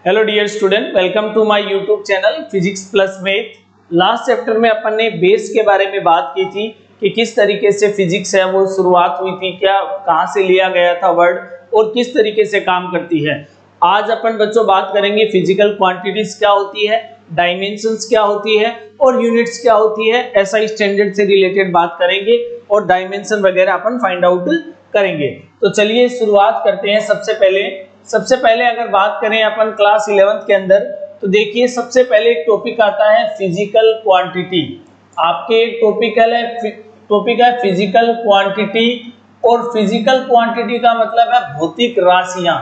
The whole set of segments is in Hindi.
Hello dear student, welcome to my YouTube channel physics plus math. Last chapter में अपन ने बेस के बारे में बात की थी कि किस तरीके से फिजिक्स है वो शुरुआत हुई थी, क्या कहाँ से लिया गया था वर्ड और किस तरीके से काम करती है। आज अपन बच्चों बात करेंगे फिजिकल क्वांटिटीज क्या होती है, डायमेंशंस क्या होती है और यूनिट्स क्या होती है। एसआई स्टैंडर्ड से रिलेटेड बात करेंगे और डायमेंशन वगैरह अपन फाइंड आउट करेंगे। तो चलिए शुरुआत करते हैं। सबसे पहले अगर बात करें अपन क्लास 11th के अंदर, तो देखिए सबसे पहले एक टॉपिक आता है फिजिकल क्वांटिटी। आपके एक टॉपिक है फिजिकल क्वांटिटी, और फिजिकल क्वांटिटी का मतलब है भौतिक राशियां।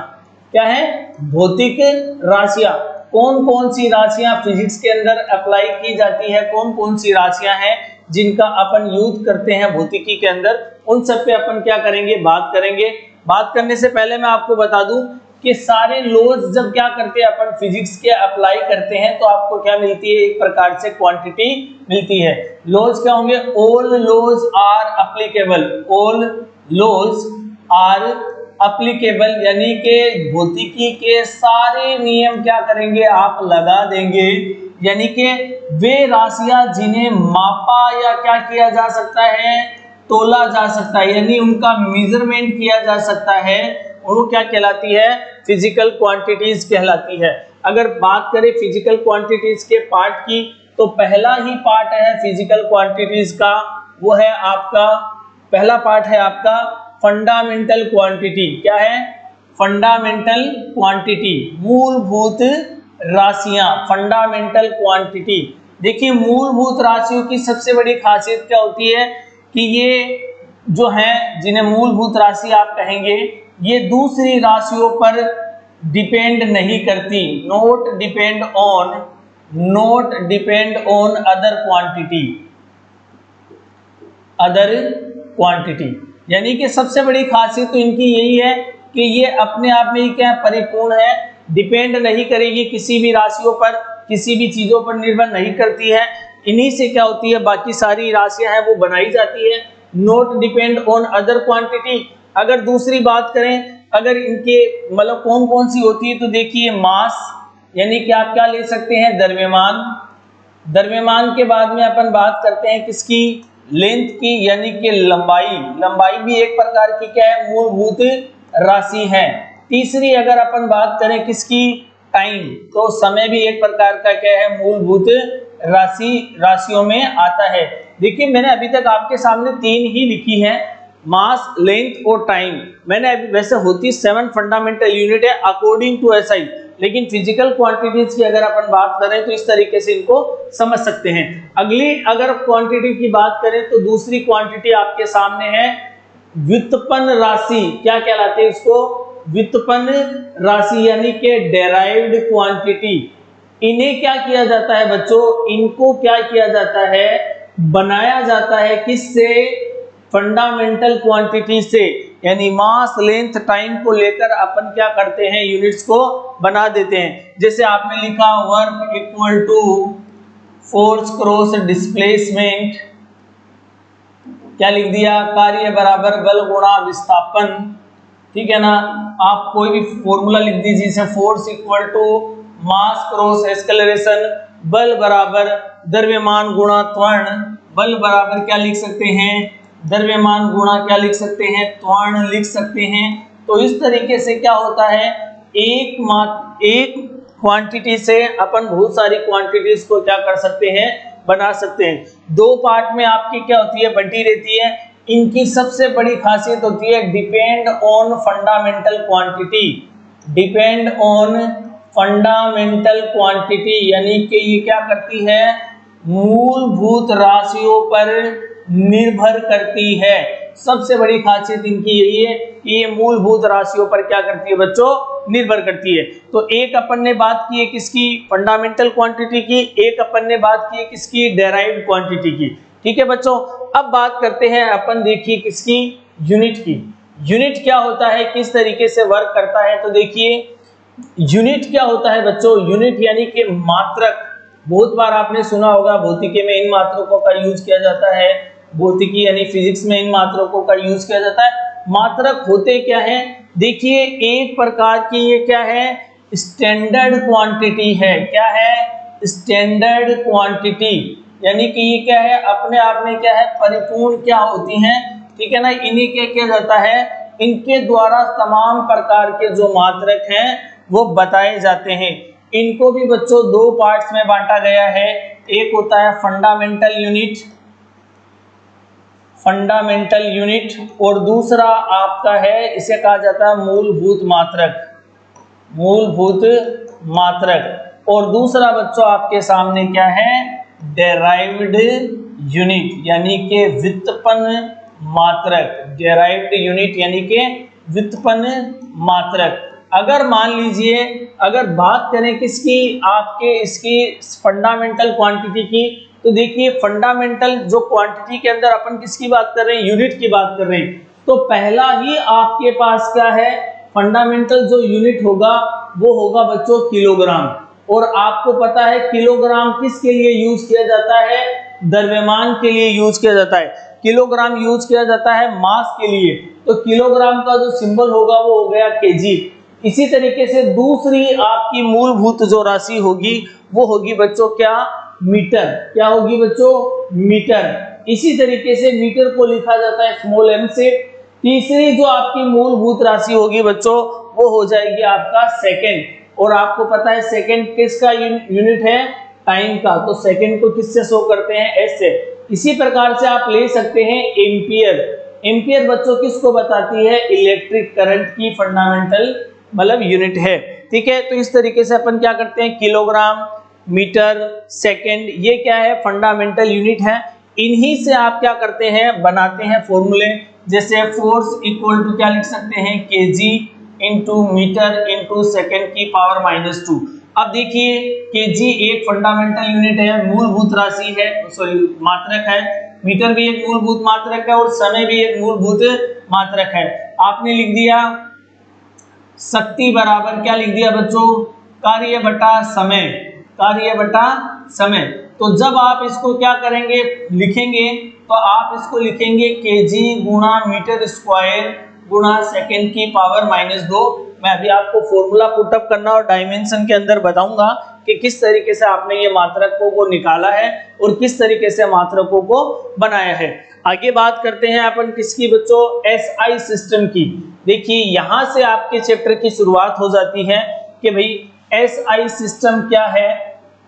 क्या है? भौतिक राशियां। कौन कौन सी राशियां फिजिक्स के अंदर अप्लाई की जाती है, कौन कौन सी राशियां हैं जिनका अपन यूज करते हैं भौतिकी के अंदर, उन सब पे अपन क्या करेंगे, बात करेंगे। बात करने से पहले मैं आपको बता दूं कि सारे लॉज जब क्या करते हैं अपन फिजिक्स के अप्लाई करते हैं तो आपको क्या मिलती है, एक प्रकार से क्वांटिटी मिलती है। लॉज क्या होंगे? All laws are applicable. All laws are applicable, यानी कि भौतिकी के सारे नियम क्या करेंगे, आप लगा देंगे। यानी कि वे राशियां जिन्हें मापा या क्या किया जा सकता है, तोला जा सकता है, यानी उनका मेजरमेंट किया जा सकता है, और वो क्या कहलाती है, फिजिकल क्वांटिटीज कहलाती है। अगर बात करें फिजिकल क्वांटिटीज के पार्ट की, तो पहला ही पार्ट है फिजिकल क्वांटिटीज का, वो है आपका पहला पार्ट है आपका फंडामेंटल क्वांटिटी। क्या है? फंडामेंटल क्वांटिटी, मूलभूत राशियां, फंडामेंटल क्वांटिटी। देखिए मूलभूत राशियों की सबसे बड़ी खासियत क्या होती है कि ये जो है जिन्हें मूलभूत राशि आप कहेंगे, ये दूसरी राशियों पर डिपेंड नहीं करती। Not depend on other quantity. यानी कि सबसे बड़ी खासियत तो इनकी यही है कि ये अपने आप में ही क्या परिपूर्ण है, डिपेंड नहीं करेगी किसी भी राशियों पर, किसी भी चीजों पर निर्भर नहीं करती है। इन्हीं से क्या होती है, बाकी सारी राशियां हैं वो बनाई जाती है। Not depend on other quantity. अगर दूसरी बात करें, अगर इनके मतलब कौन कौन सी होती है, तो देखिए मास, यानी कि आप क्या ले सकते हैं, द्रव्यमान। द्रव्यमान के बाद में अपन बात करते हैं किसकी, लेंथ की, यानी कि लंबाई भी एक प्रकार की क्या है, मूलभूत राशि है। तीसरी अगर अपन बात करें किसकी, टाइम, तो समय भी एक प्रकार का क्या है, मूलभूत राशियों में आता है। देखिए मैंने अभी तक आपके सामने तीन ही लिखी है, मास, लेंथ और टाइम। मैंने अभी, वैसे होती 7 फंडामेंटल यूनिट है अकॉर्डिंग टू एसआई, लेकिन फिजिकल क्वांटिटीज की अगर अपन बात करें तो इस तरीके से इनको समझ सकते हैं। अगली अगर क्वांटिटी की बात करें तो दूसरी क्वांटिटी आपके सामने है व्युत्पन्न राशि। क्या कहलाते हैं इसको? व्युत्पन्न राशि, यानी कि डेराइव्ड क्वांटिटी। इन्हें क्या किया जाता है बच्चों, इनको क्या किया जाता है, बनाया जाता है किससे, फंडामेंटल क्वांटिटी से। यानी मास, लेंथ, टाइम को लेकर अपन क्या करते हैं, यूनिट्स को बना देते हैं। जैसे आपने लिखा work equal to force cross displacement, क्या लिख दिया, कार्य बराबर बल गुणा विस्थापन। ठीक है ना, आप कोई भी फॉर्मूला लिख दीजिए, जैसे force equal to mass cross acceleration, बल बराबर द्रव्यमान गुणा त्वरण। बल बराबर क्या लिख सकते हैं, द्रव्यमान गुणा क्या लिख सकते हैं, त्वरण लिख सकते हैं। तो इस तरीके से क्या होता है, एक क्वांटिटी से अपन बहुत सारी क्वांटिटीज को क्या कर सकते हैं, बना सकते हैं। दो पार्ट में आपकी क्या होती है, बंटी रहती है। इनकी सबसे बड़ी खासियत होती है depend on fundamental quantity. Depend on fundamental quantity, यानी कि ये क्या करती है, मूलभूत राशियों पर निर्भर करती है। सबसे बड़ी खासियत इनकी यही है कि ये मूलभूत राशियों पर क्या करती है बच्चों, निर्भर करती है। तो एक अपन ने बात की है किसकी, फंडामेंटल क्वांटिटी की, एक अपन ने बात की है किसकी, डेराइव्ड क्वांटिटी की। ठीक है बच्चों, अब बात करते हैं अपन, देखिए किसकी, यूनिट की। यूनिट क्या होता है, किस तरीके से वर्क करता है, तो देखिए यूनिट क्या होता है बच्चों, यूनिट यानी कि मात्रक। बहुत बार आपने सुना होगा भौतिकी में इन मात्रकों का यूज किया जाता है, भौतिकी यानी फिजिक्स में इन मात्रकों का यूज किया जाता है। मात्रक होते क्या है, देखिए एक प्रकार की ये क्या है, स्टैंडर्ड क्वांटिटी है। क्या है? स्टैंडर्ड क्वांटिटी, यानी कि ये क्या है, अपने आप में क्या है, परिपूर्ण क्या होती हैं, ठीक है ना। इन्हीं के क्या जाता है, इनके द्वारा तमाम प्रकार के जो मात्रक हैं वो बताए जाते हैं। इनको भी बच्चों दो पार्ट्स में बांटा गया है। एक होता है फंडामेंटल यूनिट, फंडामेंटल यूनिट, और दूसरा आपका है, इसे कहा जाता है मूलभूत मात्रक, मूलभूत मात्रक। और दूसरा बच्चों आपके सामने क्या है, डेराइव्ड यूनिट, यानी कि व्युत्पन्न मात्रक। डेराइव्ड यूनिट यानी कि व्युत्पन्न मात्रक। अगर मान लीजिए, अगर बात करें किसकी, आपके इसकी फंडामेंटल क्वांटिटी की, तो देखिए फंडामेंटल जो क्वांटिटी के अंदर अपन किसकी बात कर रहे हैं, यूनिट की बात कर रहे हैं। तो पहला ही आपके पास क्या है, फंडामेंटल जो यूनिट होगा वो होगा बच्चों किलोग्राम। और आपको पता है किलोग्राम किसके लिए यूज किया जाता है, द्रव्यमान के लिए यूज किया जाता है। किलोग्राम यूज किया जाता है मास के लिए, तो किलोग्राम का जो सिंबल होगा वो हो गया केजी। इसी तरीके से दूसरी आपकी मूलभूत जो राशि होगी वो होगी बच्चों क्या, मीटर। क्या होगी बच्चों, मीटर। इसी तरीके से मीटर को लिखा जाता है स्मॉल m से। तीसरी जो आपकी मूलभूत राशि होगी बच्चों वो हो जाएगी आपका सेकंड। और आपको पता है सेकंड किसका यूनिट है, टाइम का, तो सेकंड को किससे शो करते हैं, एस से। इसी प्रकार से आप ले सकते हैं एम्पियर। एम्पियर बच्चों किसको बताती है, इलेक्ट्रिक करंट की फंडामेंटल मतलब यूनिट है, ठीक है। तो इस तरीके से अपन क्या करते हैं, किलोग्राम, मीटर, सेकंड, ये क्या है, फंडामेंटल यूनिट है। इन्हीं से आप क्या करते हैं, बनाते हैं फॉर्मूले। जैसे फोर्स इक्वल टू क्या लिख सकते हैं, kg into metre into second की पावर -2। अब देखिए केजी एक फंडामेंटल यूनिट है, मूलभूत राशि है, सॉरी मात्रक है। मीटर भी एक मूलभूत मात्रक है और समय भी एक मूलभूत मात्रक है। आपने लिख दिया शक्ति बराबर क्या लिख दिया बच्चों, कार्य बटा समय, कार्य बटा समय। तो जब आप इसको क्या करेंगे, लिखेंगे, तो आप इसको लिखेंगे केजी गुणा मीटर स्क्वायर गुणा सेकेंड की पावर -2। मैं अभी आपको फॉर्मूला पुटअप करना और डायमेंशन के अंदर बताऊंगा कि किस तरीके से आपने ये मात्रकों को निकाला है और किस तरीके से मात्रकों को बनाया है। आगे बात करते हैं अपन किसकी बच्चों, एसआई सिस्टम की। देखिए यहां से आपके चैप्टर की शुरुआत हो जाती है कि भाई एसआई सिस्टम क्या है,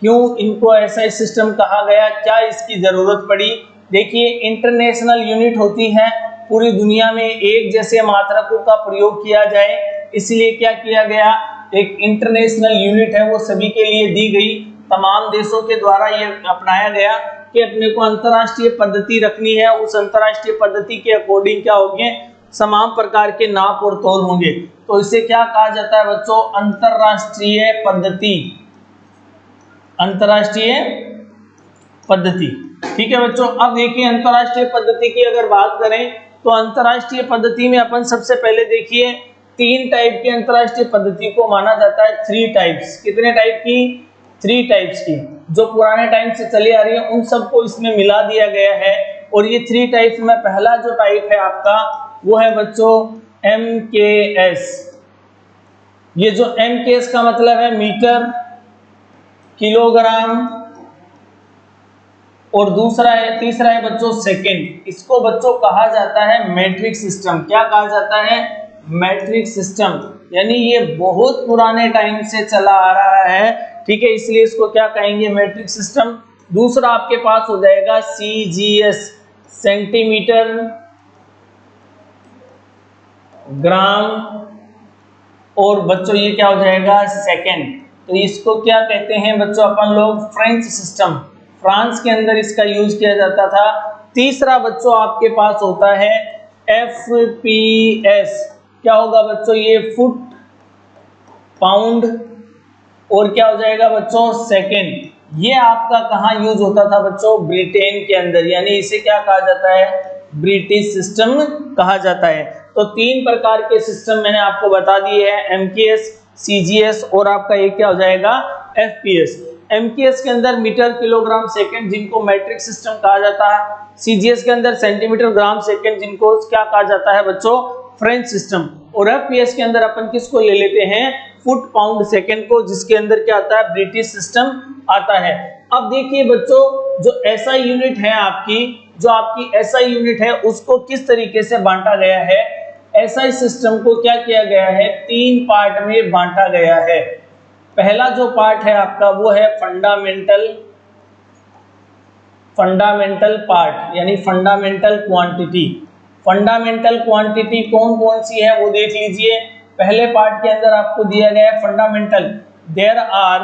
क्यों इनको एसआई सिस्टम कहा गया, क्या इसकी जरूरत पड़ी। देखिए इंटरनेशनल यूनिट होती है, पूरी दुनिया में एक जैसे मात्रकों का प्रयोग किया जाए, इसलिए क्या किया गया, एक इंटरनेशनल यूनिट है वो सभी के लिए दी गई। तमाम देशों के द्वारा ये अपनाया गया कि अपने को अंतर्राष्ट्रीय पद्धति रखनी है, उस अंतर्राष्ट्रीय पद्धति के अकॉर्डिंग क्या होंगे, तमाम प्रकार के नाप और तोल होंगे। तो इसे क्या कहा जाता है बच्चों, अंतर्राष्ट्रीय पद्धति, अंतर्राष्ट्रीय पद्धति, ठीक है बच्चों। अब देखिए अंतर्राष्ट्रीय पद्धति की अगर बात करें तो अंतर्राष्ट्रीय पद्धति में अपन सबसे पहले देखिए 3 टाइप की अंतर्राष्ट्रीय पद्धति को माना जाता है, 3 टाइप्स। कितने टाइप की, 3 टाइप्स की, जो पुराने टाइम से चली आ रही है उन सबको इसमें मिला दिया गया है। और ये 3 टाइप्स में पहला जो टाइप है आपका वो है बच्चों MKS। ये जो MKS का मतलब है मीटर, किलोग्राम, और दूसरा है, तीसरा है बच्चों सेकंड। इसको बच्चों कहा जाता है मैट्रिक सिस्टम। क्या कहा जाता है, मैट्रिक सिस्टम। यानी ये बहुत पुराने टाइम से चला आ रहा है, ठीक है, इसलिए इसको क्या कहेंगे, मैट्रिक सिस्टम। दूसरा आपके पास हो जाएगा CGS, सेंटीमीटर, ग्राम, और बच्चों ये क्या हो जाएगा, सेकंड। तो इसको क्या कहते हैं बच्चों अपन लोग, फ्रेंच सिस्टम। फ्रांस के अंदर इसका यूज किया जाता था। तीसरा बच्चों आपके पास होता है FPS। क्या होगा बच्चों, ये फुट, पाउंड, और क्या हो जाएगा बच्चों, सेकंड। ये आपका कहाँ यूज होता था बच्चों, ब्रिटेन के अंदर, यानी इसे क्या कहा जाता है, ब्रिटिश सिस्टम कहा जाता है। तो 3 प्रकार के सिस्टम मैंने आपको बता दिए हैं, MKS, CGS और आपका एक क्या हो जाएगा, FPS। MKS के अंदर मीटर, किलोग्राम, सेकंड, जिनको मैट्रिक सिस्टम कहा जाता है। CGS के अंदर सेंटीमीटर, ग्राम, सेकंड, जिनको क्या कहा जाता है बच्चों, फ्रेंच सिस्टम। और FPS के अंदर अपन किसको ले लेते हैं, फुट पाउंड सेकंड को, जिसके अंदर क्या आता है, ब्रिटिश सिस्टम आता है। अब देखिए बच्चों, जो एसआई यूनिट है आपकी, जो आपकी एसआई यूनिट है उसको किस तरीके से बांटा गया है। एसआई सिस्टम को क्या किया गया है, 3 पार्ट में बांटा गया है। पहला जो पार्ट है आपका वो है फंडामेंटल पार्ट, यानी फंडामेंटल क्वांटिटी। फंडामेंटल क्वांटिटी कौन कौन सी है वो देख लीजिए। पहले पार्ट के अंदर आपको दिया गया है फंडामेंटल, देयर आर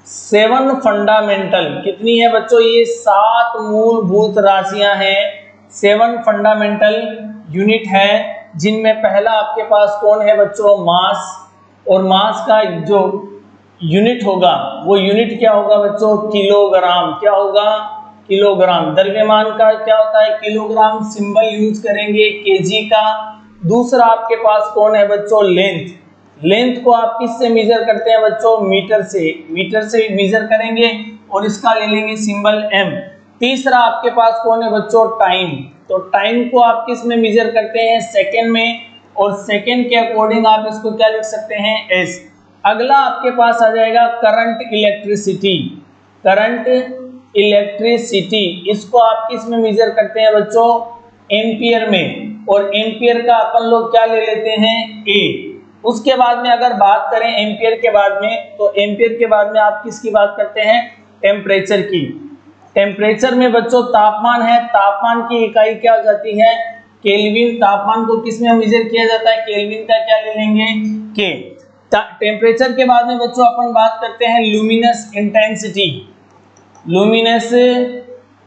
7 फंडामेंटल, कितनी है बच्चों, ये 7 मूलभूत राशियां हैं, 7 फंडामेंटल यूनिट है, जिनमें पहला आपके पास कौन है बच्चों, मास। और मास का जो यूनिट होगा वो यूनिट क्या होगा बच्चों, किलोग्राम। क्या होगा, किलोग्राम। द्रव्यमान का क्या होता है, किलोग्राम। सिंबल यूज करेंगे केजी का। दूसरा आपके पास कौन है बच्चों, लेंथ। लेंथ को आप किससे मेजर करते हैं बच्चों, मीटर से। मीटर से मेजर करेंगे और इसका ले लेंगे सिंबल एम। तीसरा आपके पास कौन है बच्चों, टाइम। तो टाइम को आप किस में मेजर करते हैं, सेकंड में, और सेकंड के अकॉर्डिंग आप इसको क्या लिख सकते हैं, एस। अगला आपके पास आ जाएगा करंट इलेक्ट्रिसिटी। करंट इलेक्ट्रिसिटी, इसको आप किस में मेजर करते हैं बच्चों, एम्पियर में, और एम्पियर का अपन लोग क्या ले लेते हैं, ए। उसके बाद में अगर बात करें एम्पियर के बाद में, तो एम्पियर के बाद में आप किसकी बात करते हैं, टेम्परेचर की। टेम्परेचर में बच्चों तापमान है, तापमान की इकाई क्या हो जाती है, केल्विन। तापमान को किस में मेजर किया जाता है, केल्विन का क्या ले लेंगे, के। टेम्परेचर के बाद में बच्चों अपन बात करते हैं लुमिनस इंटेंसिटी। लुमिनस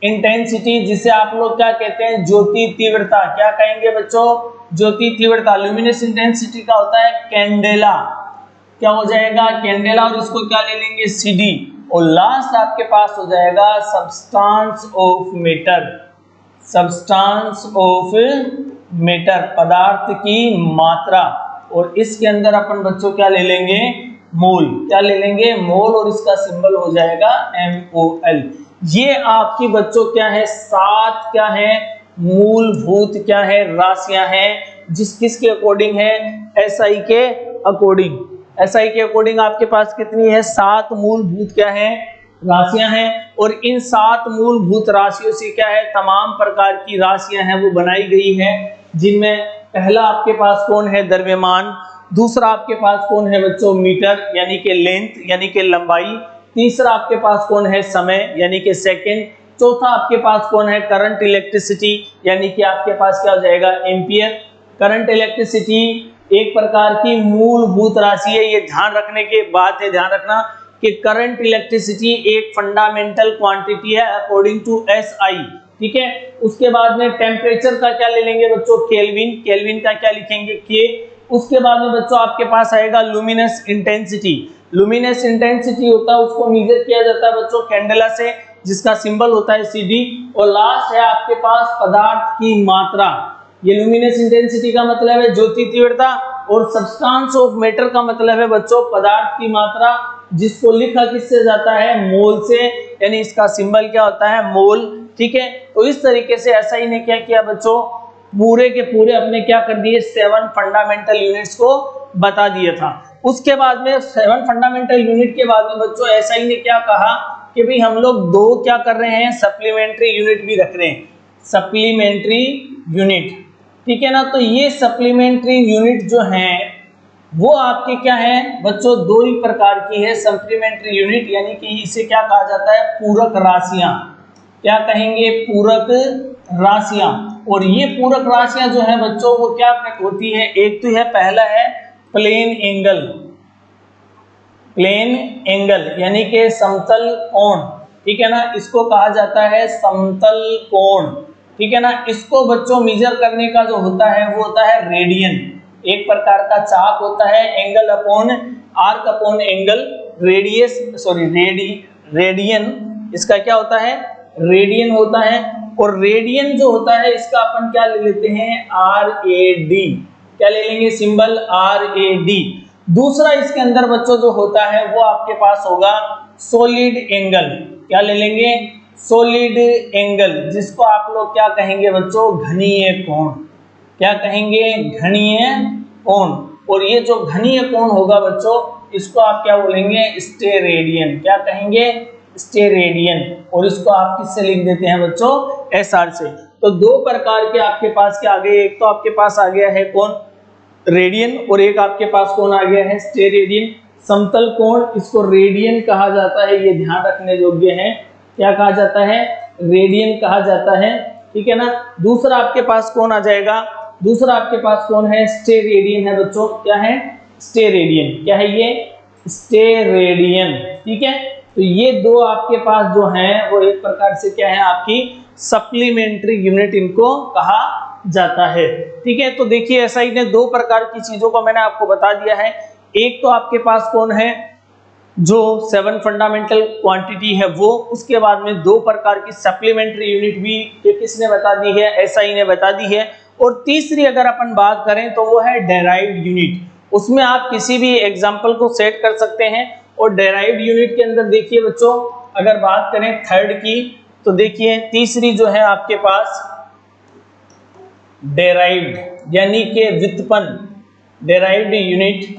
इंटेंसिटी, जिसे आप लोग क्या कहते हैं, ज्योति तीव्रता। क्या कहेंगे बच्चों, ज्योति तीव्रता। लुमिनस इंटेंसिटी का होता है कैंडेला। क्या हो जाएगा, कैंडेला, और इसको क्या ले लेंगे, सीडी। और लास्ट आपके पास हो जाएगा substance of matter. Substance of matter, पदार्थ की मात्रा। और इसके अंदर अपन बच्चों क्या ले लेंगे, मोल। क्या ले लेंगे, मोल, और इसका सिंबल हो जाएगा MOL। ये आपकी बच्चों क्या है, 7 क्या है, मूलभूत क्या है, राशियां हैं, किसके अकॉर्डिंग है, एसआई के अकॉर्डिंग। एसआई के अकॉर्डिंग आपके पास कितनी है, 7 मूलभूत क्या है, राशियां हैं। और इन 7 मूलभूत राशियों से क्या है, तमाम प्रकार की राशियां हैं वो बनाई गई है, जिनमें पहला आपके पास कौन है, द्रव्यमान। दूसरा आपके पास कौन है बच्चों, मीटर, यानी कि लेंथ, यानी कि लंबाई। तीसरा आपके पास कौन है, समय, यानी कि सेकंड। चौथा आपके पास कौन है, करंट इलेक्ट्रिसिटी, यानी कि आपके पास क्या हो जाएगा, एम्पियर। करंट इलेक्ट्रिसिटी एक प्रकार की मूलभूत राशि है। ये ध्यान रखने की बात है, ध्यान रखना कि करंट इलेक्ट्रिसिटी एक फंडामेंटल क्वांटिटी है अकॉर्डिंग टू एसआई। ठीक है। उसके बाद में टेम्परेचर का क्या ले लेंगे बच्चों, केल्विन। केल्विन का क्या लिखेंगे, के। उसके बाद में बच्चों आपके पास आएगा लुमिनस इंटेंसिटी। लुमिनस इंटेंसिटी होता है, उसको मेजर किया जाता है बच्चों कैंडेला से, जिसका सिंबल होता है CD। और लास्ट है आपके पास पदार्थ की मात्रा। ये लुमिनस इंटेंसिटी का मतलब है ज्योति तीव्रता, और सब्सटेंस ऑफ मैटर का मतलब है बच्चों पदार्थ की मात्रा, जिसको लिखा किससे जाता है, मोल से, यानी इसका सिंबल क्या होता है, मोल। ठीक है। तो इस तरीके से एसआई ने क्या किया बच्चों, पूरे के पूरे अपने क्या कर दिए, 7 फंडामेंटल यूनिट्स को बता दिया था। उसके बाद में 7 फंडामेंटल यूनिट के बाद में बच्चों एसआई ने क्या कहा कि भाई हम लोग 2 क्या कर रहे हैं, सप्लीमेंट्री यूनिट भी रख रहे हैं, सप्लीमेंट्री यूनिट। ठीक है ना। तो ये सप्लीमेंट्री यूनिट जो हैं वो आपके क्या है बच्चों, 2 ही प्रकार की है सप्लीमेंट्री यूनिट, यानी कि इसे क्या कहा जाता है, पूरक राशियां। क्या कहेंगे, पूरक राशियां। और ये पूरक राशियां जो है बच्चों वो क्या होती है, एक तो है, पहला है प्लेन एंगल। प्लेन एंगल यानी कि समतल कोण। ठीक है ना, इसको कहा जाता है समतल कोण। ठीक है ना। इसको बच्चों मेजर करने का जो होता है वो होता है रेडियन। एक प्रकार का चाक होता है, angle upon arc upon angle, radius sorry radian, इसका क्या होता है, रेडियन होता है। और रेडियन जो होता है इसका अपन क्या ले लेते हैं, RAD। क्या ले लेंगे, सिंबल RAD। दूसरा इसके अंदर बच्चों जो होता है वो आपके पास होगा सॉलिड एंगल। क्या ले लेंगे, सॉलिड एंगल, जिसको आप लोग क्या कहेंगे बच्चों, घनीय कोण। क्या कहेंगे, घनीय कोण। और ये जो घनीय कोण होगा बच्चों, इसको आप क्या बोलेंगे, स्टेरेडियन। क्या कहेंगे, स्टेरेडियन। और इसको आप किससे लिख देते हैं बच्चों, SR से। तो दो प्रकार के आपके पास क्या आ गए, एक तो आपके पास आ गया है कौन, रेडियन, और एक आपके पास कौन आ गया है, स्टेरेडियन। समतल कोण, इसको रेडियन कहा जाता है, ये ध्यान रखने योग्य है। क्या कहा जाता है, रेडियन कहा जाता है, ठीक है ना। दूसरा आपके पास कौन आ जाएगा, दूसरा आपके पास कौन है, स्टेरेडियन है बच्चों। क्या है, स्टेरेडियन। क्या है ये, स्टेरेडियन, ठीक है। तो ये दो आपके पास जो हैं वो एक प्रकार से क्या है, आपकी सप्लीमेंट्री यूनिट इनको कहा जाता है, ठीक है। तो देखिए SI ने दो प्रकार की चीजों को मैंने आपको बता दिया है। एक तो आपके पास कौन है, जो 7 फंडामेंटल क्वांटिटी है वो, उसके बाद में दो प्रकार की सप्लीमेंट्री यूनिट भी ये किसने बता दी है, SI ने बता दी है। और तीसरी अगर अपन बात करें तो वो है डेराइव्ड यूनिट। उसमें आप किसी भी एग्जांपल को सेट कर सकते हैं। और डेराइव्ड यूनिट के अंदर देखिए बच्चों, अगर बात करें थर्ड की, तो देखिए तीसरी जो है आपके पास डेराइव्ड यानी कि व्युत्पन्न, डेराइव्ड यूनिट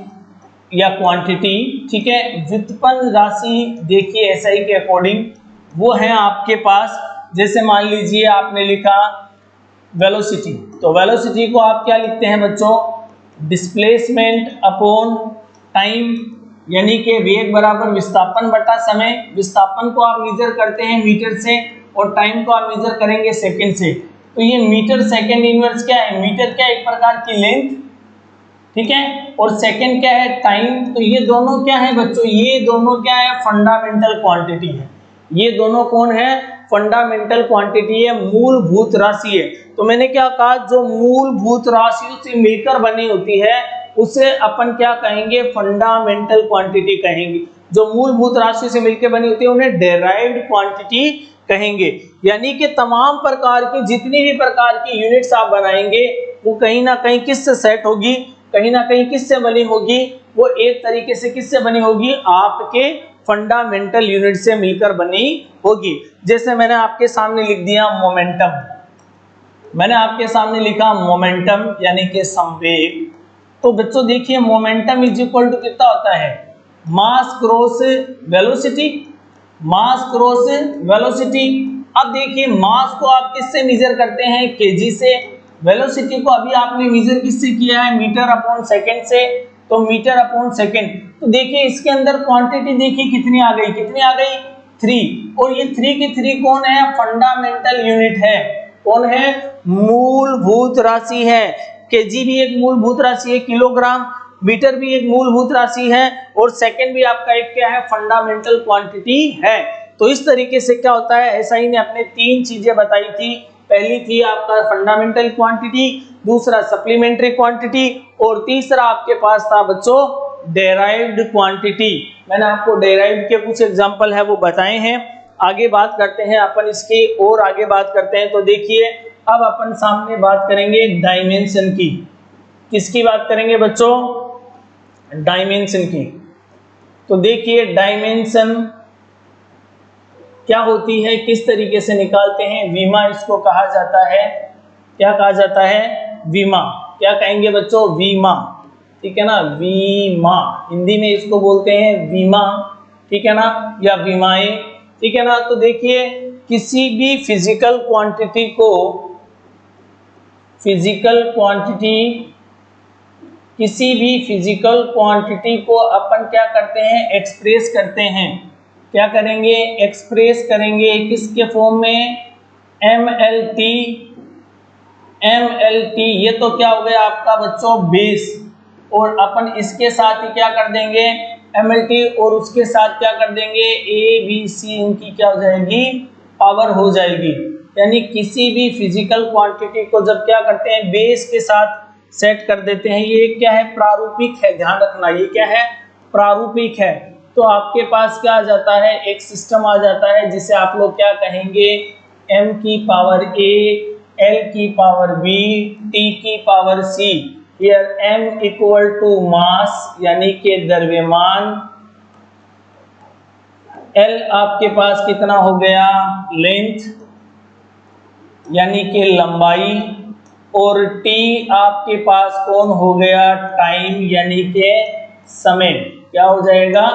या क्वांटिटी, ठीक है। व्युत्पन्न राशि देखिए SI के अकॉर्डिंग वो है आपके पास, जैसे मान लीजिए आपने लिखा वेलोसिटी, तो वेलोसिटी को आप क्या लिखते हैं बच्चों, डिस्प्लेसमेंट अपॉन टाइम, यानी कि वेग बराबर विस्थापन बटा समय। विस्थापन को आप मेजर करते हैं मीटर से और टाइम को आप मेजर करेंगे सेकंड से। तो ये मीटर सेकंड इनवर्स क्या है, मीटर क्या एक प्रकार की लेंथ, ठीक है, और सेकंड क्या है, टाइम। तो ये दोनों क्या है बच्चों, ये दोनों क्या है, फंडामेंटल क्वांटिटी है। ये दोनों कौन है, फंडामेंटल क्वांटिटी है, मूलभूत राशि है। तो मैंने क्या कहा, जो मूलभूत राशियों से मिलकर बनी होती है उसे अपन क्या कहेंगे, फंडामेंटल क्वांटिटी कहेंगे। जो मूलभूत राशि से मिलकर बनी होती है उन्हें डेराइव्ड क्वांटिटी कहेंगे। यानी कि तमाम प्रकार की जितनी भी प्रकार की यूनिट्स आप बनाएंगे वो कहीं ना कहीं किससे सेट होगी, कहीं ना कहीं किससे बनी होगी, वो एक तरीके से किससे बनी होगी, आपके फंडामेंटल यूनिट से मिलकर बनी होगी। जैसे मैंने आपके सामने लिख दिया मोमेंटम, मैंने आपके सामने लिखा मोमेंटम यानी कि संवेग। तो बच्चों देखिए मोमेंटम इज इक्वल टू कितना होता है, मास क्रॉस वेलोसिटी, मास क्रॉस वेलोसिटी। अब देखिए मास को आप किससे मेजर करते हैं, केजी से। वेलोसिटी को अभी आपने मेजर किससे किया है, मीटर अपॉन सेकंड से, तो मीटर अपॉन सेकंड। तो देखिए इसके अंदर क्वांटिटी देखिए कितनी आ गई, कितनी आ गई, 3। और ये 3 की 3 कौन है, फंडामेंटल यूनिट है। कौन है, मूलभूत राशि है। केजी भी एक मूलभूत राशि है, किलोग्राम, मीटर भी एक मूलभूत राशि है, और सेकंड भी आपका एक क्या है, फंडामेंटल क्वांटिटी है। तो इस तरीके से क्या होता है, SI ने अपने 3 चीजें बताई थी। पहली थी आपका फंडामेंटल क्वांटिटी, दूसरा सप्लीमेंट्री क्वांटिटी, और तीसरा आपके पास था बच्चों डेराइव्ड क्वांटिटी। मैंने आपको डेराइव्ड के कुछ एग्जांपल है वो बताए हैं। आगे बात करते हैं अपन इसकी, और आगे बात करते हैं। तो देखिए अब अपन सामने बात करेंगे डायमेंशन की। किसकी बात करेंगे बच्चों, डायमेंशन की। तो देखिए डायमेंशन क्या होती है, किस तरीके से निकालते हैं, विमा इसको कहा जाता है। क्या कहा जाता है, विमा। क्या कहेंगे बच्चों, विमा, ठीक है ना, विमा। हिंदी में इसको बोलते हैं विमा, ठीक है ना, या विमाएं, ठीक है ना। तो देखिए किसी भी फिजिकल क्वांटिटी को, फिजिकल क्वांटिटी, किसी भी फिजिकल क्वांटिटी को अपन क्या करते हैं, एक्सप्रेस करते हैं। क्या करेंगे, एक्सप्रेस करेंगे किसके फॉर्म में, MLT। MLT ये तो क्या हो गया आपका बच्चों बेस, और अपन इसके साथ ही क्या कर देंगे, MLT, और उसके साथ क्या कर देंगे, ABC, इनकी क्या हो जाएगी, पावर हो जाएगी। यानी किसी भी फिजिकल क्वांटिटी को जब क्या करते हैं, बेस के साथ सेट कर देते हैं। ये क्या है, प्रारूपिक है, ध्यान रखना, ये क्या है, प्रारूपिक है। तो आपके पास क्या आ जाता है, एक सिस्टम आ जाता है जिसे आप लोग क्या कहेंगे, m की पावर a, l की पावर b, t की power c। Here m equal to mass यानी कि द्रव्यमान, l आपके पास कितना हो गया, लेंथ यानी कि लंबाई, और टी आपके पास कौन हो गया, टाइम, यानी कि समय। क्या हो जाएगा,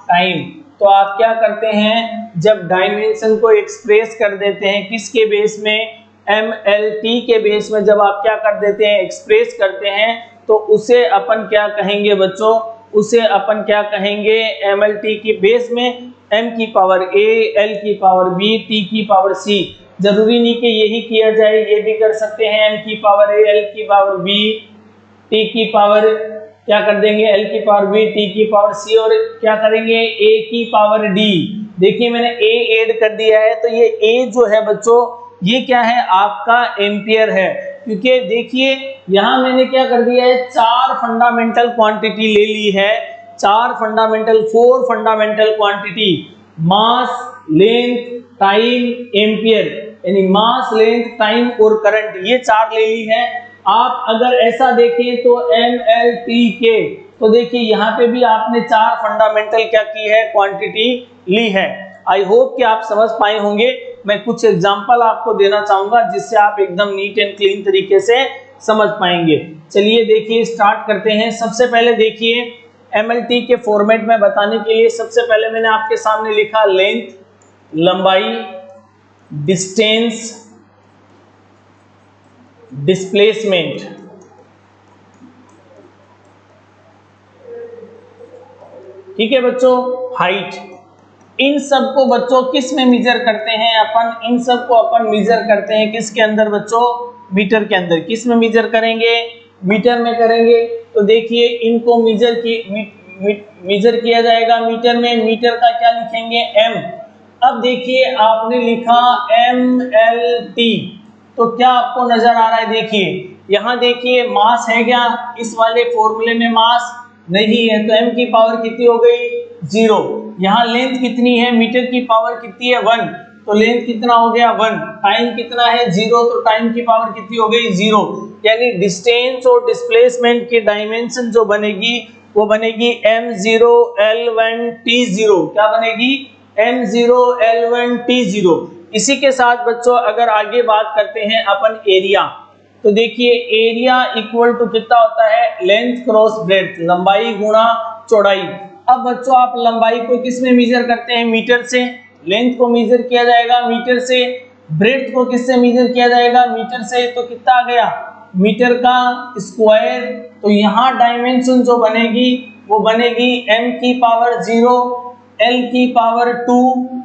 टाइम। तो आप क्या करते हैं, जब डायमेंशन को एक्सप्रेस कर देते हैं किसके बेस में, MLT के बेस में, जब आप क्या कर देते हैं, एक्सप्रेस करते हैं, तो उसे अपन क्या कहेंगे बच्चों, उसे अपन क्या कहेंगे, MLT की बेस में m की पावर a, l की पावर b, t की पावर c। जरूरी नहीं कि यही किया जाए, ये भी कर सकते हैं, m की पावर a, l की पावर b, t की पावर क्या कर देंगे, l की पावर b, t की पावर c, और क्या करेंगे, a की पावर d। देखिए मैंने a ऐड कर दिया है, तो ये a जो है बच्चों, ये क्या है, आपका एम्पियर है। क्योंकि देखिए यहां मैंने क्या कर दिया है, चार फंडामेंटल क्वांटिटी ले ली है, फोर फंडामेंटल क्वांटिटी, मास, लेंथ, टाइम, एम्पियर, यानी मास, लेंथ, टाइम और करंट, ये चार ले ली है। आप अगर ऐसा देखें तो MLT के, तो देखिए यहाँ पे भी आपने चार फंडामेंटल क्या की है, क्वांटिटी ली है। आई होप कि आप समझ पाए होंगे। मैं कुछ एग्जांपल आपको देना चाहूंगा जिससे आप एकदम नीट एंड क्लीन तरीके से समझ पाएंगे। चलिए देखिए स्टार्ट करते हैं। सबसे पहले देखिए MLT के फॉर्मेट में बताने के लिए सबसे पहले मैंने आपके सामने लिखा लेंथ, लंबाई, डिस्टेंस, डिस्प्लेसमेंट। ठीक है बच्चों, हाइट। इन सब को बच्चों किस में मेजर करते हैं अपन, इन सब को अपन मेजर करते हैं किसके अंदर बच्चों, मीटर के अंदर। किस में मेजर करेंगे, मीटर में करेंगे। तो देखिए इनको मेजर किया जाएगा मीटर में। मीटर का क्या लिखेंगे, m। अब देखिए आपने लिखा MLT, तो क्या आपको नजर आ रहा है, देखिए यहां देखिए मास है क्या, इस वाले फॉर्मूले में मास नहीं है, तो m की पावर कितनी हो गई, 0। यहाँ लेंथ कितनी है, मीटर की पावर कितनी है, 1, तो लेंथ कितना हो गया, 1। टाइम कितना है, 0, तो टाइम की पावर कितनी हो गई, 0। यानी डिस्टेंस और डिस्प्लेसमेंट की डायमेंशन जो बनेगी वो बनेगी m0 l1 t0। क्या बनेगी, m0 l1 t0। इसी के साथ बच्चों अगर आगे बात करते हैं अपन एरिया, तो देखिए एरिया इक्वल टू कितना होता है, लेंथ क्रॉस ब्रेड्थ, लंबाई गुणा चौड़ाई। अब बच्चों आप लंबाई को किस में मेजर करते हैं, मीटर से। लेंथ को मेजर किया जाएगा मीटर से। ब्रेड्थ को किससे मेजर किया जाएगा, मीटर से। तो कितना आ गया, मीटर का स्क्वायर। तो यहाँ डायमेंशन जो बनेगी वो बनेगी m की पावर 0, l की पावर 2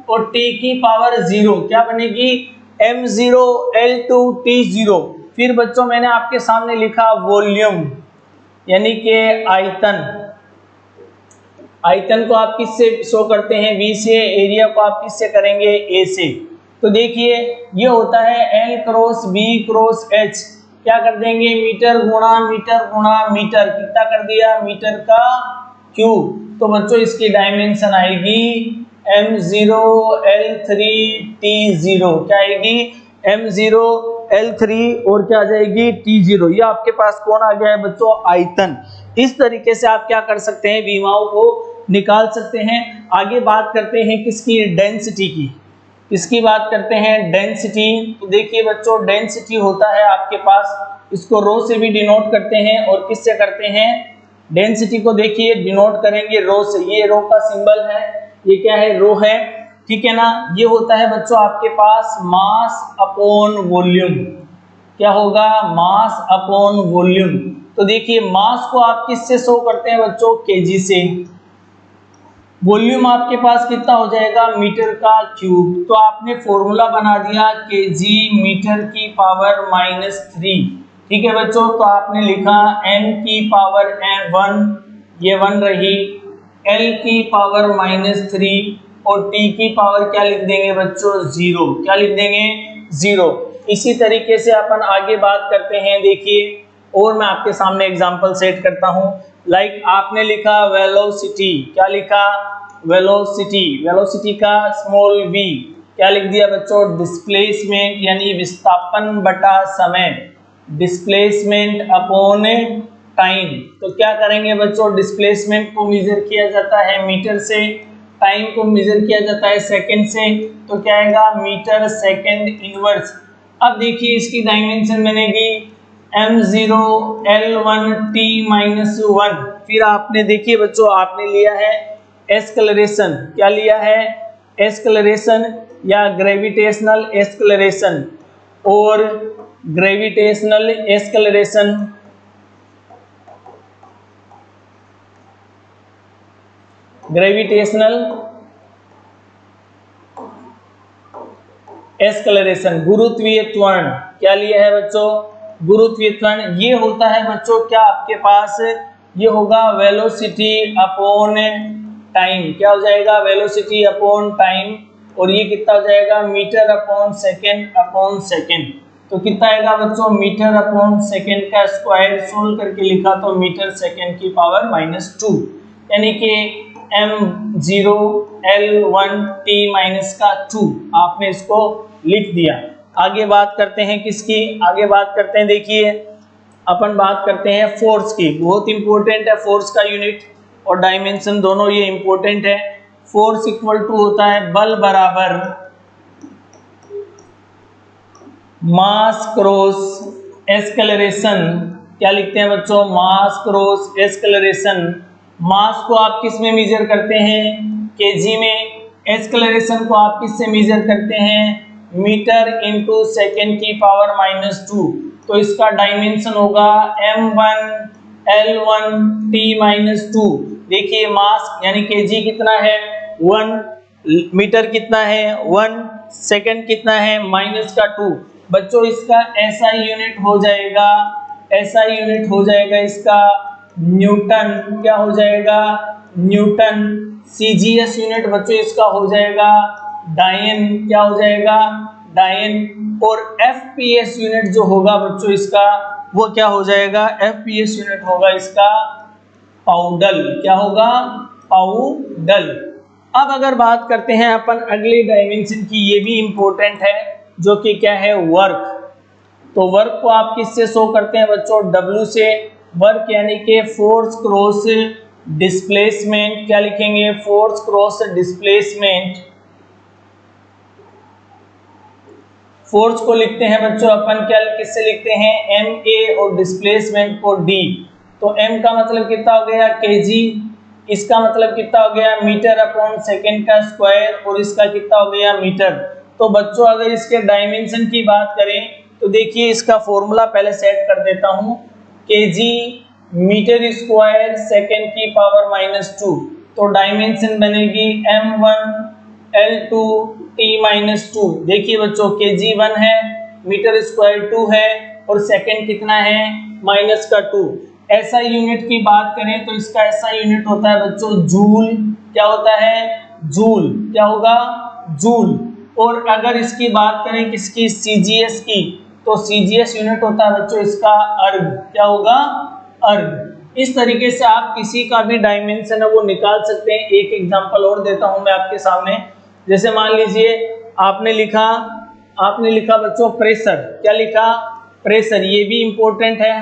और t की पावर 0। क्या बनेगी, m0 l2 t0। फिर बच्चों मैंने आपके सामने लिखा वॉल्यूम, यानी कि आयतन। आयतन को आप किससे शो करते हैं, V से। एरिया को आप किससे करेंगे, A से। तो देखिए ये होता है L cross B cross H। क्या कर देंगे, मीटर गुणा मीटर, कितना कर दिया, मीटर का क्यूब। तो बच्चों इसकी डायमेंशन आएगी m0 l3 t0। क्या आएगी, m0 l3 और क्या आ जाएगी, t0। ये आपके पास कौन आ गया है बच्चों, आयतन। इस तरीके से आप क्या कर सकते हैं, विमाओं को निकाल सकते हैं। आगे बात करते हैं किसकी, डेंसिटी की। इसकी बात करते हैं डेंसिटी। तो देखिए बच्चों डेंसिटी होता है आपके पास, इसको रो से भी डिनोट करते हैं और किससे करते हैं, डेंसिटी को देखिए डिनोट करेंगे रो से। ये रो का सिंबल है, ये क्या है, रो है, ठीक है ना। ये होता है बच्चों आपके पास मास अपॉन वॉल्यूम। क्या होगा, मास अपॉन वॉल्यूम। तो देखिए मास को आप किससे शो करते हैं बच्चों, केजी से। वॉल्यूम आपके पास कितना हो जाएगा, मीटर का क्यूब। तो आपने फॉर्मूला बना दिया केजी मीटर की पावर -3। ठीक है बच्चों, तो आपने लिखा m की पावर 1, ये 1 रही, l की पावर -3 और t की पावर क्या लिख देंगे बच्चों, 0। क्या लिख देंगे, 0। इसी तरीके से अपन आगे बात करते हैं। देखिए और मैं आपके सामने एग्जांपल सेट करता हूं। लाइक आपने लिखा वेलोसिटी। क्या लिखा, वेलोसिटी। वेलोसिटी का स्मॉल v। क्या लिख दिया बच्चों, डिस्प्लेसमेंट यानी विस्थापन बटा समय, डिस्प्लेसमेंट अपॉन टाइम। तो क्या करेंगे बच्चों, डिस्प्लेसमेंट को मेजर किया जाता है मीटर से, टाइम को मेजर किया जाता है सेकंड से। तो क्या आएगा, मीटर सेकंड इनवर्स। अब देखिए इसकी डायमेंशन बनेगी m0 L1 t माइनस 1। फिर आपने देखिए बच्चों आपने लिया है एस्केलरेशन, क्या लिया है? एस्केलरेशन या ग्रेविटेशनल एस्केलरेशन और ग्रेविटेशनल एस्केलरेशन। ग्रेविटेशनल एस्केलरेशन, गुरुत्वीय त्वरण, क्या लिया है बच्चों? गुरुत्वीय त्वरण। ये होता है बच्चों क्या आपके पास, ये होगा वेलोसिटी अपॉन टाइम। क्या हो जाएगा? Velocity upon time. और ये कितना हो जाएगा? Metre upon second. तो कितना आएगा बच्चों? मीटर अपॉन सेकेंड का स्क्वायर सोल्व करके लिखा तो मीटर सेकेंड की पावर -2, यानी कि m0 L1 t माइनस का 2 आपने इसको लिख दिया। आगे बात करते हैं किसकी? आगे बात करते हैं, देखिए अपन बात करते हैं फोर्स की। बहुत इंपॉर्टेंट है फोर्स का यूनिट और डायमेंशन दोनों ये इंपॉर्टेंट है। फोर्स इक्वल टू होता है बल बराबर मास क्रॉस एस्केलरेशन। क्या लिखते हैं बच्चों? मास क्रॉस एस्केलरेशन। मास को आप किस में मेजर करते हैं? केजी में। एस्केलरेशन को आप किससे मेजर करते हैं? मीटर इंटू सेकेंड की पावर -2। तो इसका डायमेंशन होगा m1 L1 t -2। देखिए मास यानी केजी कितना है? 1, मीटर कितना है? 1, सेकेंड कितना है? -2। बच्चों इसका SI यूनिट हो जाएगा, SI यूनिट हो जाएगा इसका न्यूटन। क्या हो जाएगा? न्यूटन। CGS यूनिट बच्चों इसका हो जाएगा डायन। क्या हो जाएगा? डायन। और FPS यूनिट जो होगा बच्चों इसका वो क्या हो जाएगा? FPS यूनिट होगा इसका पाउडल। क्या होगा? पाउडल। अब अगर बात करते हैं अपन अगले डायमेंशन की, ये भी इंपॉर्टेंट है, जो कि क्या है? वर्क। तो वर्क को आप किससे शो करते हैं बच्चों? W से। वर्क यानी कि फोर्स क्रॉस डिस्प्लेसमेंट। क्या लिखेंगे? Force cross displacement. फोर्स को लिखते हैं बच्चों अपन क्या किससे लिखते हैं? MA और डिस्प्लेसमेंट को D। तो M का मतलब कितना हो गया? केजी। इसका मतलब कितना हो गया? मीटर अपॉन सेकेंड का स्क्वायर। और इसका कितना हो गया? मीटर। तो बच्चों अगर इसके डायमेंशन की बात करें तो देखिए इसका फॉर्मूला पहले सेट कर देता हूं। केजी मीटर स्क्वायर सेकेंड की पावर -2। तो डायमेंशन बनेगी m1 L2 t -2। देखिए बच्चों केजी 1 है, मीटर स्क्वायर 2 है और सेकेंड कितना है? -2। SI यूनिट की बात करें तो इसका SI यूनिट होता है बच्चों जूल। क्या होता है? जूल। क्या होगा? जूल। और अगर इसकी बात करें किसकी? CGS की, तो CGS यूनिट होता है बच्चों इसका अर्ग। क्या होगा? अर्ग। इस तरीके से आप किसी का भी डायमेंशन है वो निकाल सकते हैं। एक एग्जांपल और देता हूं मैं आपके सामने। जैसे मान लीजिए आपने लिखा बच्चों प्रेशर। क्या लिखा? प्रेशर। ये भी इंपॉर्टेंट है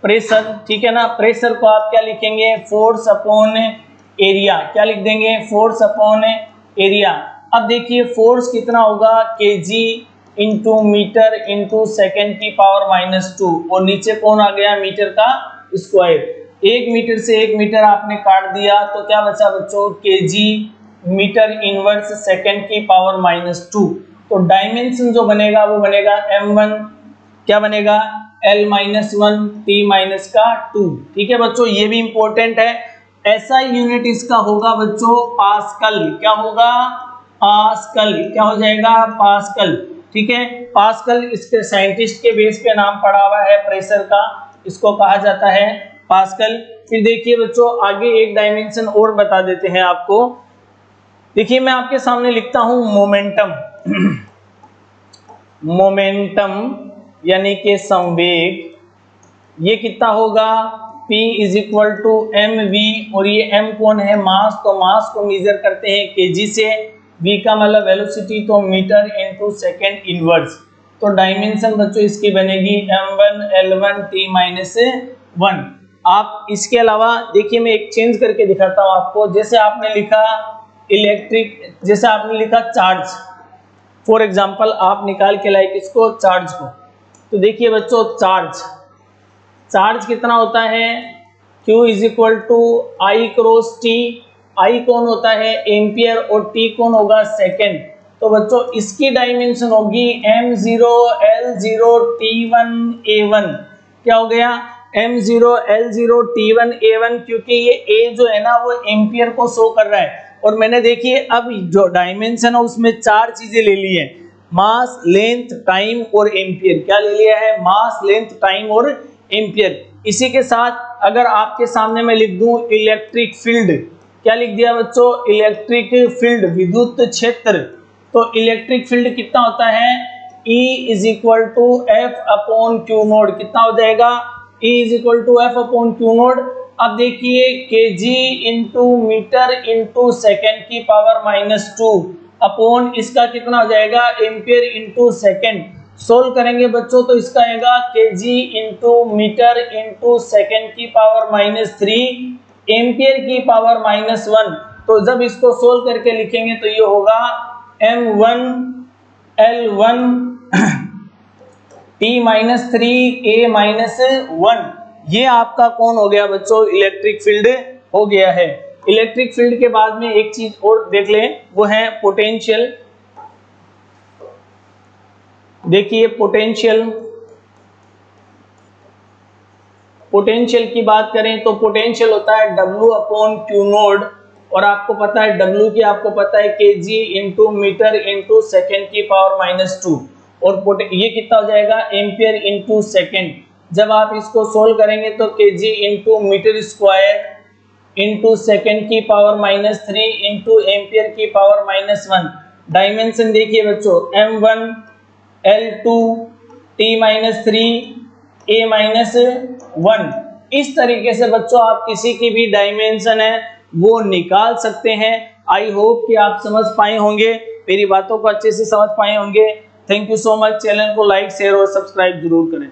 प्रेशर, ठीक है ना। प्रेशर को आप क्या लिखेंगे? Force upon area. क्या लिख देंगे? Force upon area. अब देखिए फोर्स कितना होगा? Kg into metre into second की पावर -2। और नीचे कौन आ गया? मीटर का स्क्वायर। 1 मीटर से 1 मीटर आपने काट दिया तो क्या बचा बच्चों? केजी मीटर इनवर्स सेकेंड की पावर -2। तो डायमेंशन जो बनेगा वो बनेगा m1 क्या बनेगा? L-1 t-2। ठीक है बच्चों, ये भी इंपॉर्टेंट है। SI यूनिट इसका होगा बच्चों पास्कल। क्या होगा? पास्कल। क्या हो जाएगा? पास्कल। ठीक है, पास्कल इसके साइंटिस्ट के बेस पे नाम पड़ा हुआ है प्रेशर का, इसको कहा जाता है पास्कल। फिर देखिए बच्चों आगे एक डायमेंशन और बता देते हैं आपको। देखिए मैं आपके सामने लिखता हूं मोमेंटम। मोमेंटम यानी कि संवेग। ये कितना होगा? P = mv। और ये m कौन है? मास। तो मास को मेजर करते हैं केजी से। v का मतलब वेलोसिटी, तो मीटर इंटू सेकेंड इनवर्स। तो डायमेंशन बच्चों इसकी बनेगी m1 L1 t -1। आप इसके अलावा देखिए मैं एक चेंज करके दिखाता हूं आपको। जैसे आपने लिखा इलेक्ट्रिक, जैसे आपने लिखा चार्ज, फॉर एग्जाम्पल आप निकाल के लाइक इसको चार्ज को, तो देखिए बच्चों, चार्ज कितना होता है, Q is equal to I cross T. I कौन होता है, एम्पियर, और टी कौन होगा, सेकेंड। तो बच्चों इसकी डायमेंशन होगी m0 l0 t1 a1। क्या हो गया, m0 l0 t1 a1, क्योंकि ये a जो है ना वो एम्पियर को शो कर रहा है। और मैंने देखिए अब जो डायमेंशन है उसमें 4 चीजें ले ली है, मास, लेंथ, टाइम और एम्पियर। क्या ले लिया है, मास, लेंथ, टाइम और एम्पियर। इसी के साथ अगर आपके सामने मैं लिख दूं इलेक्ट्रिक फील्ड, क्या लिख दिया बच्चों, इलेक्ट्रिक फील्ड, विद्युत क्षेत्र। तो इलेक्ट्रिक फील्ड कितना होता है, E is equal to F upon Q naught. कितना हो जाएगा, E is equal to F upon Q naught. अब देखिए KG into metre into second की पावर -2 अपॉन इसका कितना हो जाएगा, एम्पियर इंटू सेकेंड। सोल्व करेंगे बच्चों तो इसका आएगा KG into metre into second की पावर -3 एम्पियर की पावर -1। तो जब इसको सोल्व करके लिखेंगे तो ये होगा m1 l1 t-3 a-1। ये आपका कौन हो गया बच्चों, इलेक्ट्रिक फील्ड हो गया है। इलेक्ट्रिक फील्ड के बाद में एक चीज और देख लें, वो है पोटेंशियल। देखिए पोटेंशियल की बात करें तो पोटेंशियल होता है W अपॉन क्यू नोड, और आपको पता है W की आपको पता है KG into metre into second की पावर -2, और ये कितना हो जाएगा, एम्पियर इंटू सेकेंड। जब आप इसको सोल्व करेंगे तो KG into metre square into second की पावर -3 इंटू एम्पियर की पावर -1। डायमेंशन देखिए बच्चों, m1 l2 t-3 a-1। इस तरीके से बच्चों आप किसी की भी डायमेंशन है वो निकाल सकते हैं। आई होप कि आप समझ पाए होंगे, मेरी बातों को अच्छे से समझ पाए होंगे। Thank you so much. Channel को लाइक, शेयर और सब्सक्राइब जरूर करें।